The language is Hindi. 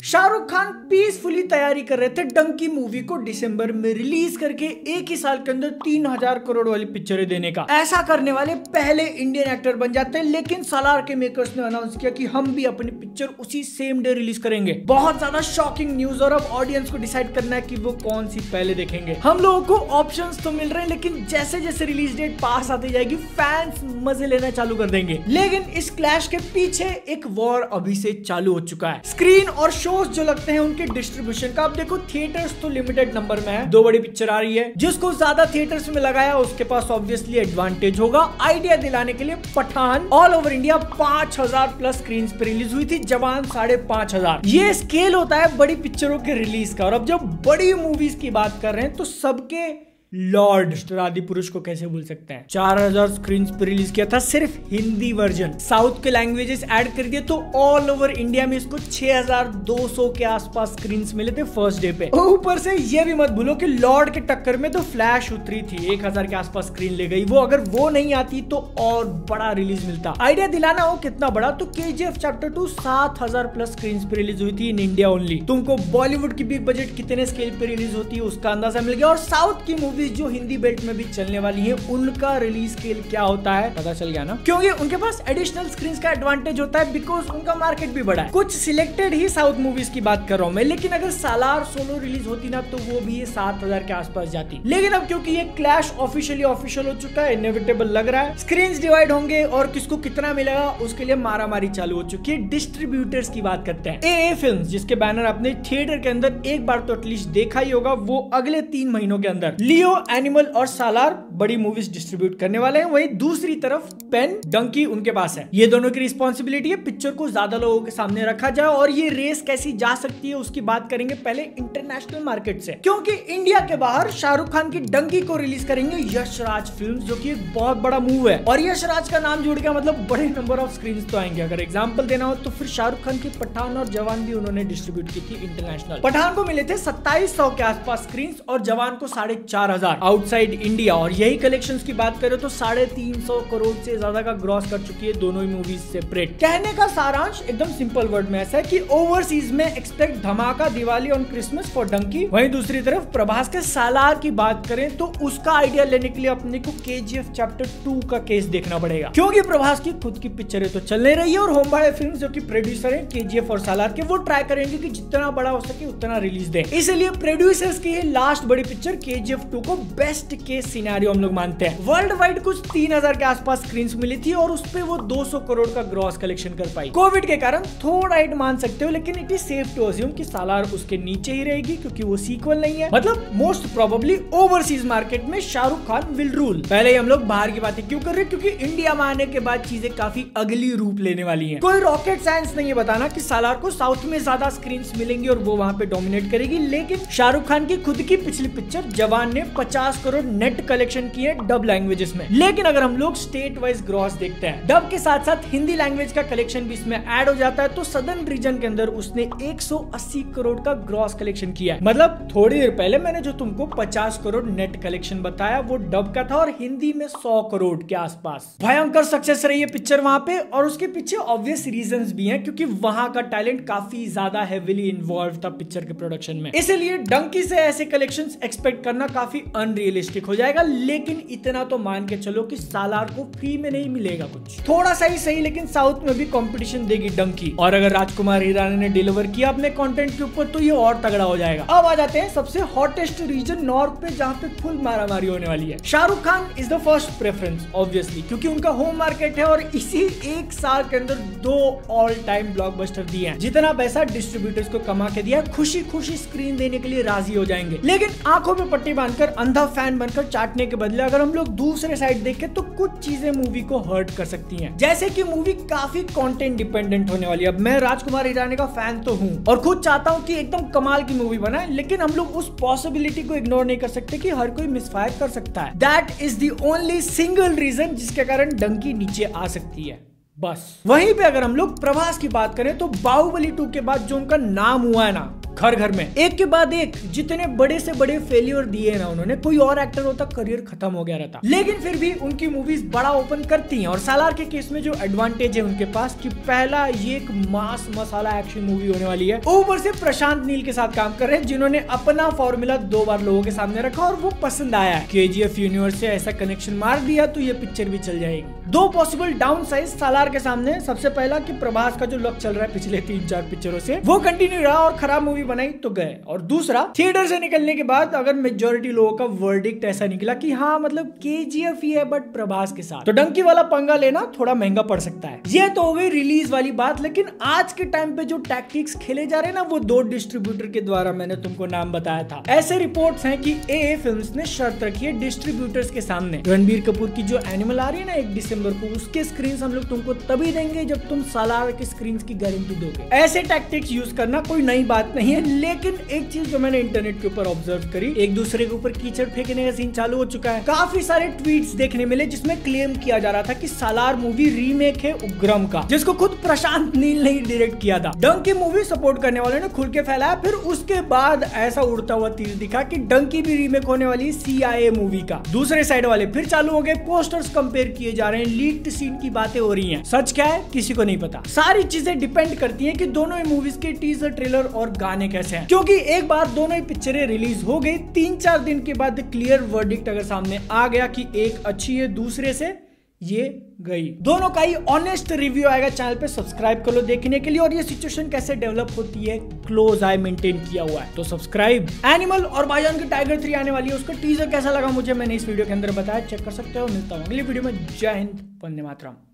शाहरुख खान पीसफुली तैयारी कर रहे थे डंकी मूवी को दिसंबर में रिलीज करके एक ही साल के अंदर 3000 करोड़ वाली पिक्चरें देने का। ऐसा करने वाले पहले इंडियन एक्टर बन जाते हैं, लेकिन सालार के मेकर्स ने अनाउंस किया कि हम भी अपनी पिक्चर उसी सेम डे रिलीज करेंगे। बहुत ज्यादा शॉकिंग न्यूज, और अब ऑडियंस को डिसाइड करना है कि वो कौन सी पहले देखेंगे। हम लोगों को ऑप्शंस तो मिल रहे हैं, लेकिन जैसे जैसे रिलीज डेट पास आती जाएगी फैंस मजे लेना चालू कर देंगे। लेकिन इस क्लैश के पीछे एक वॉर अभी से चालू हो चुका है। स्क्रीन और शोज जो लगते हैं उनके डिस्ट्रीब्यूशन का। अब देखो, थिएटर्स तो लिमिटेड नंबर में है, 2 बड़ी पिक्चर आ रही है। जिसको ज्यादा थिएटर्स में लगाया उसके पास ऑब्वियसली एडवांटेज होगा। आइडिया दिलाने के लिए Pathaan all over India 5000 plus screen पे रिलीज हुई थी, जवान 5500। ये स्केल होता है बड़ी पिक्चरों के रिलीज का। और अब जब बड़ी मूवीज की बात कर रहे हैं तो सबके लॉर्ड आदि पुरुष को कैसे भूल सकते हैं। 4000 स्क्रीन पे रिलीज किया था सिर्फ हिंदी वर्जन। साउथ के लैंग्वेजेस ऐड कर दिए तो ऑल ओवर इंडिया में इसको 6200 के आसपास स्क्रीन मिले थे फर्स्ट डे पे। ऊपर से ये भी मत भूलो कि लॉर्ड के टक्कर में तो फ्लैश उतरी थी, 1000 के आसपास स्क्रीन ले गई वो। अगर वो नहीं आती तो और बड़ा रिलीज मिलता। आइडिया दिलाना हो कितना बड़ा, तो KGF चैप्टर 2 7000 प्लस स्क्रीन पे रिलीज हुई थी इन इंडिया ओनली। तुमको बॉलीवुड की बिग बजट कितने स्केल पे रिलीज होती है उसका अंदाजा मिल गया। और साउथ की मूवी जो हिंदी बेल्ट में भी चलने वाली है उनका रिलीज स्केल क्या होता है पता चल गया ना, क्योंकि उनके पास एडिशनल स्क्रीन का एडवांटेज होता है, बिकॉज उनका मार्केट भी बड़ा है। कुछ सिलेक्टेड ही साउथ मूवीज की बात कर रहा हूं मैं, लेकिन अगर सालार सोलो रिलीज होती ना तो वो भी 7000 के आसपास जाती। लेकिन अब क्योंकि ये क्लैश ऑफिशियल हो चुका है, इनएविटेबल लग रहा है, स्क्रीन डिवाइड होंगे और किसको कितना मिलेगा उसके लिए मारामारी चालू हो चुकी है। डिस्ट्रीब्यूटर्स की बात करते हैं। AA फिल्म्स, जिसके बैनर आपने थिएटर के अंदर एक बार तो एटलीस्ट देखा ही होगा, वो अगले 3 महीनों के अंदर लियो, एनिमल और सालार बड़ी मूवीज डिस्ट्रीब्यूट करने वाले हैं। वहीं दूसरी तरफ पेन, डंकी उनके पास है। ये दोनों की रिस्पॉन्सिबिलिटी है पिक्चर को ज्यादा लोगों के सामने रखा जाए। और ये रेस कैसी जा सकती है उसकी बात करेंगे पहले इंटरनेशनल मार्केट से, क्योंकि इंडिया के बाहर शाहरुख खान की डंकी को रिलीज करेंगे यशराज फिल्म्स, जो कि एक बहुत बड़ा मूव है। और यशराज का नाम जुड़ गया मतलब बड़े नंबर ऑफ स्क्रीन तो आएंगे। अगर एग्जाम्पल देना हो तो फिर शाहरुख खान की पठान और जवान भी उन्होंने डिस्ट्रीब्यूट की थी इंटरनेशनल। पठान को मिले थे 2700 के आसपास स्क्रीन और जवान को 4500 आउटसाइड इंडिया। और यही कलेक्शंस की बात करें तो 350 करोड़ से ज्यादा का ग्रॉस कर चुकी है दोनों ही मूवीज सेपरेट। कहने का सारांश एकदम सिंपल वर्ड में ऐसा है कि ओवरसीज में एक्सपेक्ट धमाका Diwali on Christmas for Dunki. वहीं दूसरी तरफ प्रभास के सालार की बात करें तो उसका आइडिया लेने के लिए अपने को KGF चैप्टर 2 का केस देखना पड़ेगा, क्योंकि प्रभास की खुद की पिक्चरें तो चलने रही है और होमबाड़े फिल्म्स जो कि प्रोड्यूसर है KGF और सालार के, वो ट्राई करेंगे कि जितना बड़ा हो सके उतना रिलीज दें। इसलिए प्रोड्यूसर्स की लास्ट बड़ी पिक्चर KGF 2 को बेस्ट केस सिनेरियो हम लोग मानते हैं। वर्ल्ड वाइड कुछ 3000 के आसपास स्क्रीन मिली थी और उस पे वो 200 करोड़ का ग्रॉस कलेक्शन कर पाई। कोविड के कारण थोड़ा हिट मान सकते हो, लेकिन it is safe to assume कि सालार उसके नीचे ही रहेगी, क्योंकि वो सीक्वल नहीं है। मतलब मोस्ट प्रोबेबली ओवरसीज मार्केट में शाहरुख खान विल रूल। पहले ही हम लोग बाहर की बातें क्यों कर रहे हैं, क्योंकि इंडिया में आने के बाद चीजें काफी अगली रूप लेने वाली है। कोई रॉकेट साइंस नहीं है बताना कि सालार को साउथ में ज्यादा स्क्रीन मिलेंगी और वो वहां पे डोमिनेट करेगी। लेकिन शाहरुख खान की खुद की पिछली पिक्चर जवान ने 50 करोड़ नेट कलेक्शन किए डब लैंग्वेजेस में। लेकिन अगर हम लोग स्टेट वाइज ग्रॉस देखते हैं, डब के साथ साथ हिंदी लैंग्वेज का कलेक्शन भी इसमें ऐड हो जाता है, तो सदर्न रीजन के अंदर उसने 180 करोड़ का ग्रॉस कलेक्शन किया है। मतलब थोड़ी देर पहले मैंने जो तुमको 50 करोड़ नेट कलेक्शन बताया वो डब का था, और हिंदी में 100 करोड़ के आसपास। भयंकर सक्सेस रही है पिक्चर वहां पे, और उसके पीछे ऑब्वियस रीजंस भी हैं, क्योंकि वहां का टैलेंट काफी ज्यादा हेविली इन्वॉल्व था पिक्चर के प्रोडक्शन में। इसलिए डंकी से ऐसे कलेक्शंस एक्सपेक्ट करना काफी अनरियलिस्टिक हो जाएगा। लेकिन इतना तो मान के चलो कि सालार को फ्री में नहीं मिलेगा कुछ, थोड़ा सा ही सही, लेकिन साउथ में भी कंपटीशन देगी डंकी। और अगर राजकुमार हिरानी ने डिलीवर किया अपने कंटेंट के ऊपर तो ये और तगड़ा हो जाएगा। अब आ जाते हैं सबसे हॉटेस्ट रीजन नॉर्थ पे, जहां पे फुल मारामारी होने वाली है। Shahrukh Khan is the first preference obviously, क्योंकि उनका होम मार्केट है और इसी एक साल के अंदर 2 ऑल टाइम ब्लॉकबस्टर दिए हैं। जितना पैसा डिस्ट्रीब्यूटर्स को कमा के दिया, खुशी खुशी स्क्रीन देने के लिए राजी हो जाएंगे। लेकिन आंखों में पट्टी बांधकर अंधा फैन बनकर चाटने के बदले अगर हम लोग दूसरे साइड देखें तो कुछ चीजें मूवी को हर्ट कर सकती हैं। जैसे कि मूवी काफी कंटेंट डिपेंडेंट होने वाली है। अब मैं राजकुमार हिरानी का फैन तो हूँ और खुद चाहता हूँ कि एकदम कमाल की मूवी बनाए, लेकिन हम लोग उस पॉसिबिलिटी को इग्नोर नहीं कर सकते कि हर कोई मिसफायर कर सकता है। That is the only single reason जिसके कारण डंकी नीचे आ सकती है, बस। वहीं पे अगर हम लोग प्रभास की बात करें तो बाहुबली 2 के बाद जो उनका नाम हुआ है ना, घर घर में एक के बाद एक जितने बड़े से बड़े फेलियर दिए ना उन्होंने, कोई और एक्टर होता करियर खत्म हो गया रहता। लेकिन फिर भी उनकी मूवीज बड़ा ओपन करती हैं। और सालार के केस में जो एडवांटेज है उनके पास कि पहला ये एक मास मसाला एक्शन मूवी होने वाली है, ऊपर से प्रशांत नील के साथ काम कर रहे हैं जिन्होंने अपना फॉर्मूला 2 बार लोगों के सामने रखा और वो पसंद आया है। KGF यूनिवर्स से ऐसा कनेक्शन मार दिया तो ये पिक्चर भी चल जाएगी। 2 पॉसिबल डाउन साइड सालार के सामने, सबसे पहला कि प्रभास का जो लक चल रहा है पिछले 3-4 पिक्चरों से वो कंटिन्यू रहा और खराब मूवी बनाई तो गए। और दूसरा, थिएटर से निकलने के बाद अगर मेजोरिटी लोगों का वर्डिक्ट ऐसा निकला कि हाँ मतलब KGF ही है बट प्रभास के साथ, तो डंकी वाला पंगा लेना थोड़ा महंगा पड़ सकता है। ये तो हो गई रिलीज वाली बात। लेकिन आज के टाइम पे जो टैक्टिक्स खेले जा रहे हैं ना, वो 2 डिस्ट्रीब्यूटर के द्वारा मैंने तुमको नाम बताया था। ऐसे रिपोर्ट्स हैं कि AA फिल्म्स ने शर्त रखी है डिस्ट्रीब्यूटर्स के सामने, रणबीर कपूर की जो एनिमल आ रही है ना 1 दिसंबर को, उसके स्क्रीन हम लोग तुमको तभी देंगे जब तुम सालार के स्क्रीन की गारंटी दोगे। ऐसे टैक्टिक्स यूज करना कोई नई बात नहीं है। लेकिन एक चीज जो मैंने इंटरनेट के ऊपर ऑब्जर्व करी, एक दूसरे के ऊपर कीचड़ फेंकने का सीन चालू हो चुका है। काफी सारे ट्वीट्स देखने मिले जिसमें क्लेम किया जा रहा था कि सालार मूवी रीमेक है उग्रम का, जिसको खुद प्रशांत नील ने डायरेक्ट किया था। डंकी मूवी सपोर्ट करने वालों ने खुल के फैलाया। फिर उसके बाद ऐसा उड़ता हुआ तीर दिखा कि डंकी भी रीमेक होने वाली CIA मूवी का। दूसरे साइड वाले फिर चालू हो गए, पोस्टर्स कंपेयर किए जा रहे हैं, लीक्ड सीन की बातें हो रही हैं। सच क्या है किसी को नहीं पता। सारी चीजें डिपेंड करती हैं कि दोनों ही मूवीज के टीजर, ट्रेलर और गाने कैसे हैं। क्योंकि एक बार दोनों ही पिक्चरें रिलीज हो गई, 3-4 दिन के बाद क्लियर वर्डिक्ट अगर सामने आ गया कि एक अच्छी है दूसरे से ये गई, दोनों का ही ऑनेस्ट रिव्यू आएगा चैनल पे। सब्सक्राइब कर लो देखने के लिए, और ये सिचुएशन कैसे डेवलप होती है क्लोज आई मेंटेन किया हुआ है तो सब्सक्राइब। एनिमल और भाईजान की टाइगर 3 आने वाली है, उसका टीजर कैसा लगा मुझे मैंने इस वीडियो के अंदर बताया, चेक कर सकते हो। मिलता हूँ अगली वीडियो में। जय हिंद, वंदे मातरम।